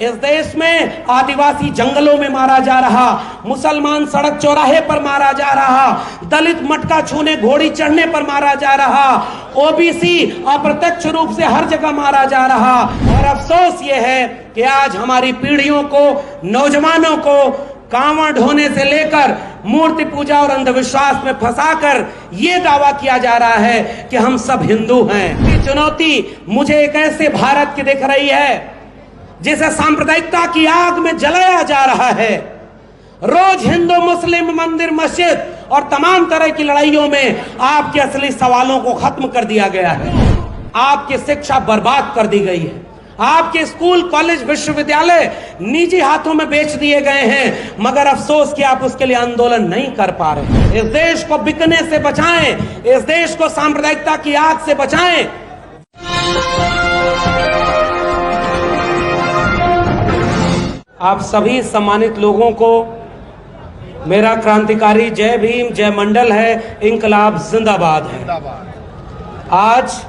इस देश में आदिवासी जंगलों में मारा जा रहा, मुसलमान सड़क चौराहे पर मारा जा रहा, दलित मटका छूने घोड़ी चढ़ने पर मारा जा रहा, ओबीसी अप्रत्यक्ष रूप से हर जगह मारा जा रहा। और अफसोस ये है कि आज हमारी पीढ़ियों को, नौजवानों को कांवड़ ढोने से लेकर मूर्ति पूजा और अंधविश्वास में फंसाकर यह दावा किया जा रहा है कि हम सब हिंदू हैं। ये चुनौती मुझे एक ऐसे भारत की दिख रही है जिसे सांप्रदायिकता की आग में जलाया जा रहा है। रोज हिंदू मुस्लिम मंदिर मस्जिद और तमाम तरह की लड़ाइयों में आपके असली सवालों को खत्म कर दिया गया है। आपकी शिक्षा बर्बाद कर दी गई है। आपके स्कूल कॉलेज विश्वविद्यालय निजी हाथों में बेच दिए गए हैं, मगर अफसोस कि आप उसके लिए आंदोलन नहीं कर पा रहे। इस देश को बिकने से बचाएं, इस देश को सांप्रदायिकता की आग से बचाएं। आप सभी सम्मानित लोगों को मेरा क्रांतिकारी जय भीम जय मंडल है, इंकलाब जिंदाबाद है। आज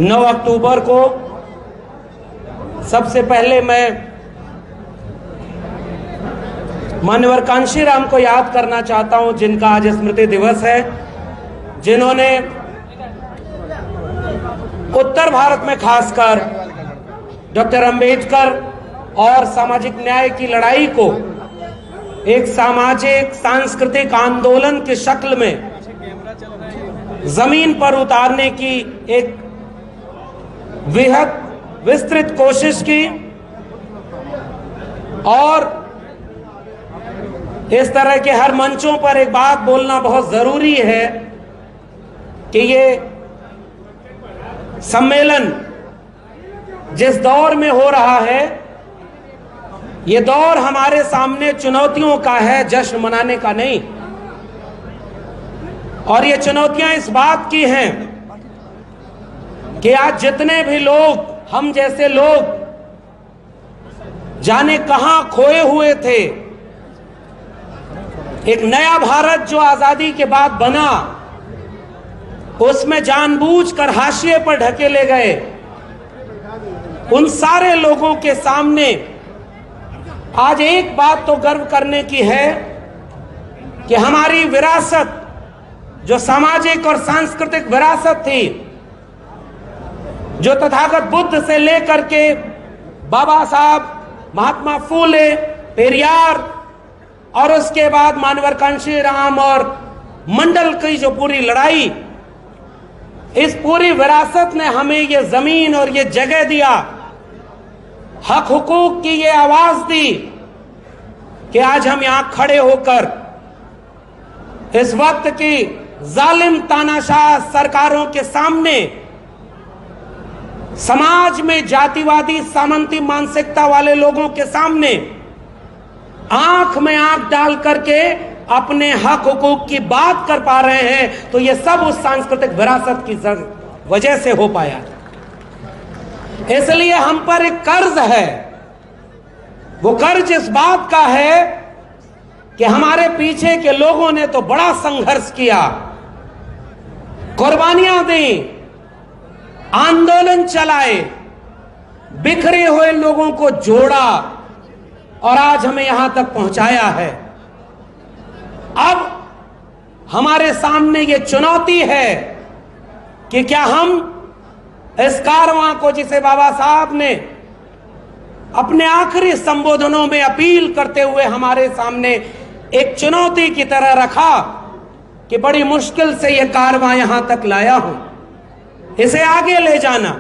9 अक्टूबर को सबसे पहले मैं माननीय कांशीराम को याद करना चाहता हूं, जिनका आज स्मृति दिवस है, जिन्होंने उत्तर भारत में खासकर डॉक्टर अंबेडकर और सामाजिक न्याय की लड़ाई को एक सामाजिक सांस्कृतिक आंदोलन की शक्ल में जमीन पर उतारने की एक बेहद विस्तृत कोशिश की। और इस तरह के हर मंचों पर एक बात बोलना बहुत जरूरी है कि ये सम्मेलन जिस दौर में हो रहा है, ये दौर हमारे सामने चुनौतियों का है, जश्न मनाने का नहीं। और ये चुनौतियां इस बात की हैं कि आज जितने भी लोग, हम जैसे लोग जाने कहां खोए हुए थे, एक नया भारत जो आजादी के बाद बना, उसमें जानबूझकर हाशिए पर ढकेले गए, उन सारे लोगों के सामने आज एक बात तो गर्व करने की है कि हमारी विरासत, जो सामाजिक और सांस्कृतिक विरासत थी, जो तथागत बुद्ध से लेकर के बाबा साहब, महात्मा फूले, पेरियार और उसके बाद माननीय कांशीराम और मंडल की जो पूरी लड़ाई, इस पूरी विरासत ने हमें ये जमीन और ये जगह दिया, हक हुकूक की ये आवाज दी कि आज हम यहां खड़े होकर इस वक्त की जालिम तानाशाह सरकारों के सामने, समाज में जातिवादी सामंती मानसिकता वाले लोगों के सामने आंख में आंख डाल करके अपने हक हुकूक की बात कर पा रहे हैं, तो ये सब उस सांस्कृतिक विरासत की वजह से हो पाया। इसलिए हम पर एक कर्ज है। वो कर्ज इस बात का है कि हमारे पीछे के लोगों ने तो बड़ा संघर्ष किया, कुर्बानियां दी, आंदोलन चलाए, बिखरे हुए लोगों को जोड़ा और आज हमें यहां तक पहुंचाया है। अब हमारे सामने ये चुनौती है कि क्या हम इस कारवां को, जिसे बाबा साहब ने अपने आखिरी संबोधनों में अपील करते हुए हमारे सामने एक चुनौती की तरह रखा कि बड़ी मुश्किल से यह कारवां यहां तक लाया हूं, इसे आगे ले जाना,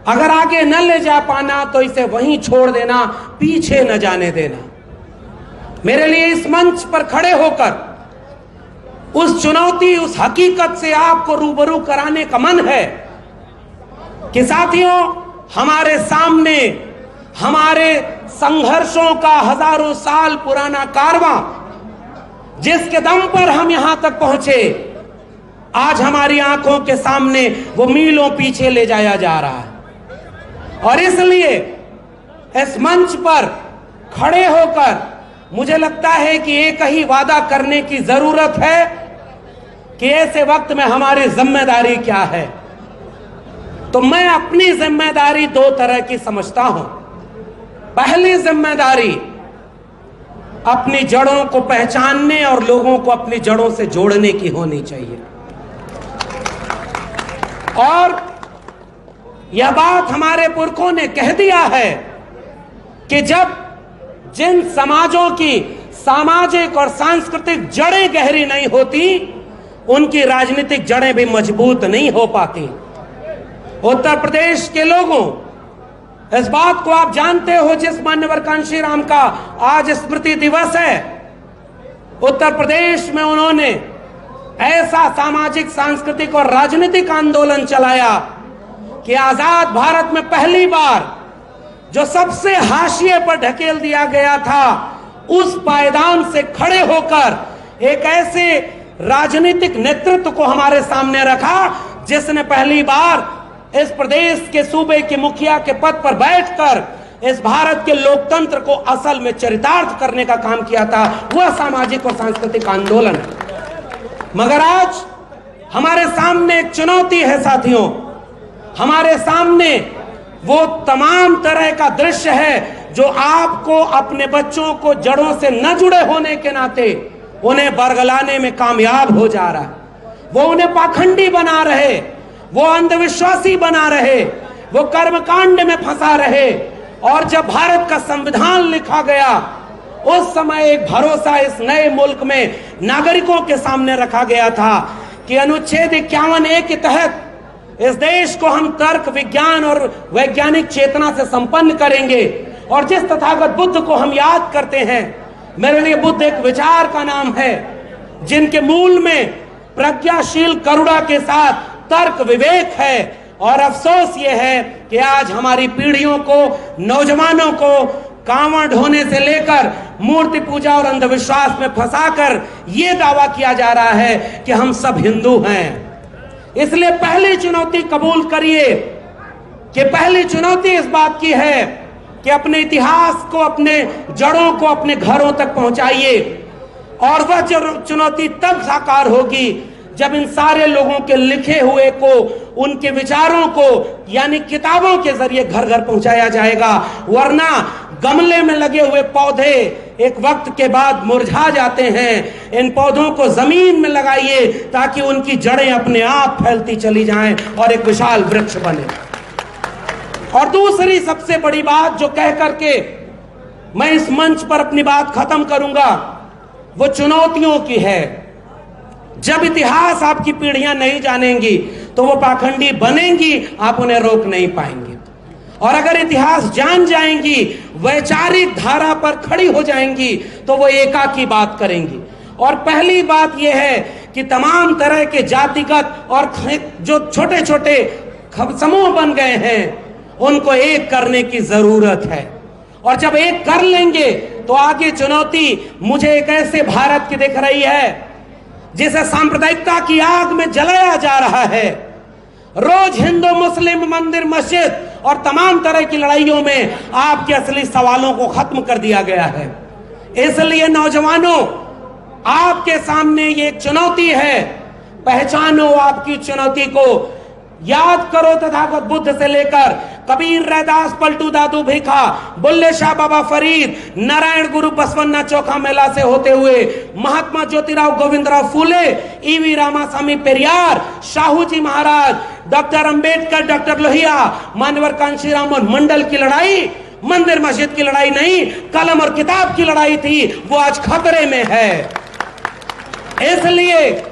अगर आगे न ले जा पाना तो इसे वहीं छोड़ देना, पीछे न जाने देना। मेरे लिए इस मंच पर खड़े होकर उस चुनौती, उस हकीकत से आपको रूबरू कराने का मन है कि साथियों, हमारे सामने हमारे संघर्षों का हजारों साल पुराना कारवां, जिसके दम पर हम यहां तक पहुंचे, आज हमारी आंखों के सामने वो मीलों पीछे ले जाया जा रहा है। और इसलिए इस मंच पर खड़े होकर मुझे लगता है कि एक ही वादा करने की जरूरत है कि ऐसे वक्त में हमारी जिम्मेदारी क्या है। तो मैं अपनी जिम्मेदारी दो तरह की समझता हूं। पहली जिम्मेदारी अपनी जड़ों को पहचानने और लोगों को अपनी जड़ों से जोड़ने की होनी चाहिए। और यह बात हमारे पुरखों ने कह दिया है कि जब जिन समाजों की सामाजिक और सांस्कृतिक जड़ें गहरी नहीं होती, उनकी राजनीतिक जड़ें भी मजबूत नहीं हो पाती। उत्तर प्रदेश के लोगों, इस बात को आप जानते हो, जिस मान्यवर कांशीराम का आज स्मृति दिवस है, उत्तर प्रदेश में उन्होंने ऐसा सामाजिक, सांस्कृतिक और राजनीतिक आंदोलन चलाया कि आजाद भारत में पहली बार जो सबसे हाशिए पर ढकेल दिया गया था, उस पायदान से खड़े होकर एक ऐसे राजनीतिक नेतृत्व को हमारे सामने रखा जिसने पहली बार इस प्रदेश के सूबे के मुखिया के पद पर बैठकर इस भारत के लोकतंत्र को असल में चरितार्थ करने का काम किया था। वह सामाजिक और सांस्कृतिक आंदोलन। मगर आज हमारे सामने एक चुनौती है साथियों। हमारे सामने वो तमाम तरह का दृश्य है जो आपको अपने बच्चों को जड़ों से न जुड़े होने के नाते उन्हें बरगलाने में कामयाब हो जा रहा है। वो उन्हें पाखंडी बना रहे, वो अंधविश्वासी बना रहे, वो कर्मकांड में फंसा रहे। और जब भारत का संविधान लिखा गया, उस समय एक भरोसा इस नए मुल्क में नागरिकों के सामने रखा गया था कि अनुच्छेद 51A के तहत इस देश को हम तर्क, विज्ञान और वैज्ञानिक चेतना से संपन्न करेंगे। और जिस तथागत बुद्ध को हम याद करते हैं, मेरे लिए बुद्ध एक विचार का नाम है जिनके मूल में प्रज्ञाशील करुणा के साथ तर्क, विवेक है। और अफसोस ये है कि आज हमारी पीढ़ियों को, नौजवानों को कांवड़ ढोने से लेकर मूर्ति पूजा और अंधविश्वास में फंसाकर यह दावा किया जा रहा है कि हम सब हिंदू हैं। इसलिए पहली चुनौती कबूल करिए कि पहली चुनौती इस बात की है कि अपने इतिहास को, अपने जड़ों को अपने घरों तक पहुंचाइए। और वह चुनौती तब साकार होगी जब इन सारे लोगों के लिखे हुए को, उनके विचारों को, यानी किताबों के जरिए घर घर पहुंचाया जाएगा। वरना गमले में लगे हुए पौधे एक वक्त के बाद मुरझा जाते हैं। इन पौधों को जमीन में लगाइए ताकि उनकी जड़ें अपने आप फैलती चली जाएं और एक विशाल वृक्ष बने। और दूसरी सबसे बड़ी बात जो कह करके मैं इस मंच पर अपनी बात खत्म करूंगा, वो चुनौतियों की है। जब इतिहास आपकी पीढ़ियां नहीं जानेंगी तो वो पाखंडी बनेंगी, आप उन्हें रोक नहीं पाएंगे। और अगर इतिहास जान जाएंगी, वैचारिक धारा पर खड़ी हो जाएंगी, तो वो एका की बात करेंगी। और पहली बात यह है कि तमाम तरह के जातिगत और जो छोटे छोटे समूह बन गए हैं, उनको एक करने की जरूरत है। और जब एक कर लेंगे तो आगे चुनौती मुझे एक ऐसे भारत की दिख रही है जिसे सांप्रदायिकता की आग में जलाया जा रहा है। रोज हिंदू मुस्लिम, मंदिर मस्जिद और तमाम तरह की लड़ाइयों में आपके असली सवालों को खत्म कर दिया गया है। इसलिए नौजवानों, आपके सामने ये एक चुनौती है। पहचानो आपकी चुनौती को, याद करो तथागत बुद्ध से लेकर कबीर, रैदास, पलटू दादू भीखा, बुल्ले शाह बाबा फरीद, नारायण गुरु बसवन्ना चौखा मेला से होते हुए महात्मा ज्योतिराव गोविंदराव फूले, ईवी रामास्वामी पेरियार, शाहू जी महाराज, डॉक्टर अंबेडकर, डॉक्टर लोहिया, मान्यवर कांशीराम और मंडल की लड़ाई मंदिर मस्जिद की लड़ाई नहीं, कलम और किताब की लड़ाई थी। वो आज खतरे में है। इसलिए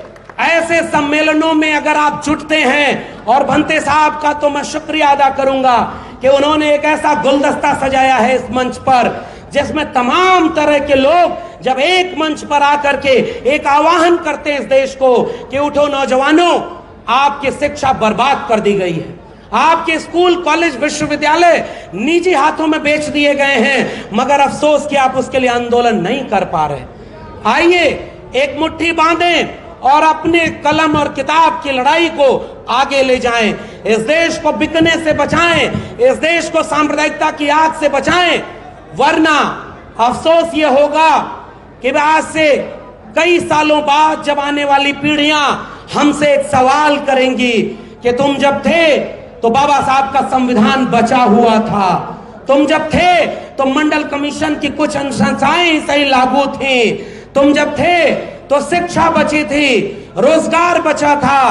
ऐसे सम्मेलनों में अगर आप जुटते हैं, और भंते साहब का तो मैं शुक्रिया अदा करूंगा कि उन्होंने एक ऐसा गुलदस्ता सजाया है इस मंच पर जिसमें तमाम तरह के लोग जब एक मंच पर आकर के एक आह्वान करते हैं इस देश को कि उठो नौजवानों, आपकी शिक्षा बर्बाद कर दी गई है, आपके स्कूल, कॉलेज, विश्वविद्यालय निजी हाथों में बेच दिए गए हैं, मगर अफसोस कि आप उसके लिए आंदोलन नहीं कर पा रहे। आइए एक मुट्ठी बांधें और अपने कलम और किताब की लड़ाई को आगे ले जाएं। इस देश को बिकने से बचाएं, इस देश को सांप्रदायिकता की आग से बचाएं। वरना अफसोस ये होगा कि आज से कई सालों बाद जब आने वाली पीढ़ियां हमसे एक सवाल करेंगी कि तुम जब थे तो बाबा साहब का संविधान बचा हुआ था। तुम जब थे तो मंडल कमीशन की कुछ अनुशंसाएं सही लागू थी। तुम जब थे तो शिक्षा बची थी, रोजगार बचा था,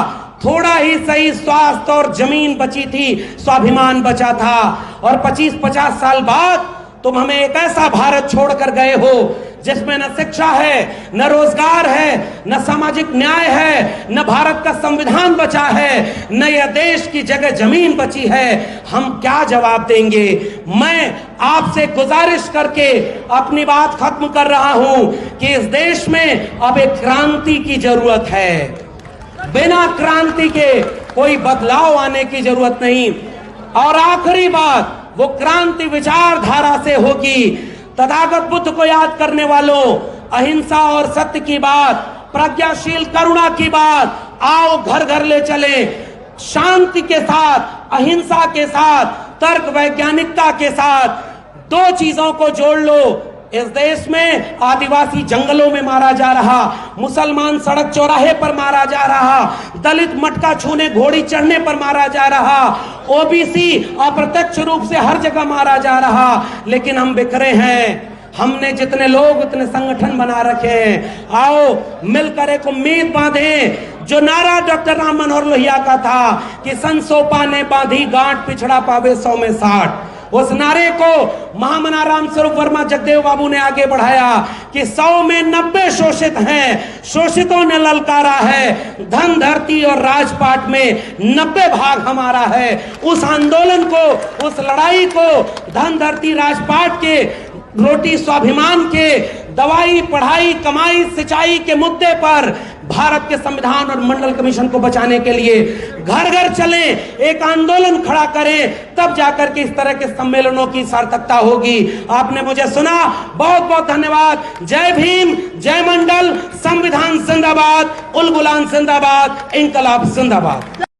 थोड़ा ही सही स्वास्थ्य और जमीन बची थी, स्वाभिमान बचा था। और 25-50 साल बाद तुम हमें एक ऐसा भारत छोड़कर गए हो जिसमें न शिक्षा है, न रोजगार है, न सामाजिक न्याय है, न भारत का संविधान बचा है, न यह देश की जगह जमीन बची है। हम क्या जवाब देंगे? मैं आपसे गुजारिश करके अपनी बात खत्म कर रहा हूं कि इस देश में अब एक क्रांति की जरूरत है। बिना क्रांति के कोई बदलाव आने की जरूरत नहीं। और आखिरी बात, वो क्रांति विचारधारा से होगी। तथागत बुद्ध को याद करने वालों, अहिंसा और सत्य की बात, प्रज्ञाशील करुणा की बात आओ घर घर ले चले। शांति के साथ, अहिंसा के साथ, तर्क वैज्ञानिकता के साथ दो चीजों को जोड़ लो। इस देश में आदिवासी जंगलों में मारा जा रहा, मुसलमान सड़क चौराहे पर मारा जा रहा, दलित मटका छूने घोड़ी चढ़ने पर मारा जा रहा, ओबीसी अप्रत्यक्ष रूप से हर जगह मारा जा रहा। लेकिन हम बिखरे हैं। हमने जितने लोग उतने संगठन बना रखे हैं। आओ मिलकर एक उम्मीद बांधें। जो नारा डॉक्टर राम मनोहर लोहिया का था कि संसोपा ने बांधी गांठ, पिछड़ा पावे 100 में 60, उस नारे को महामना राम स्वरूप वर्मा जगदेव बाबू ने आगे बढ़ाया कि 100 में 90 शोषित हैं, शोषितों ने ललकारा है, धन धरती और राजपाट में 90 भाग हमारा है। उस आंदोलन को, उस लड़ाई को धन धरती राजपाट के, रोटी स्वाभिमान के, दवाई पढ़ाई कमाई सिंचाई के मुद्दे पर भारत के संविधान और मंडल कमीशन को बचाने के लिए घर घर चलें, एक आंदोलन खड़ा करें, तब जाकर के इस तरह के सम्मेलनों की सार्थकता होगी। आपने मुझे सुना, बहुत बहुत धन्यवाद। जय भीम, जय मंडल, संविधान जिंदाबाद, उल गुलाम जिंदाबाद, इंकलाब जिंदाबाद।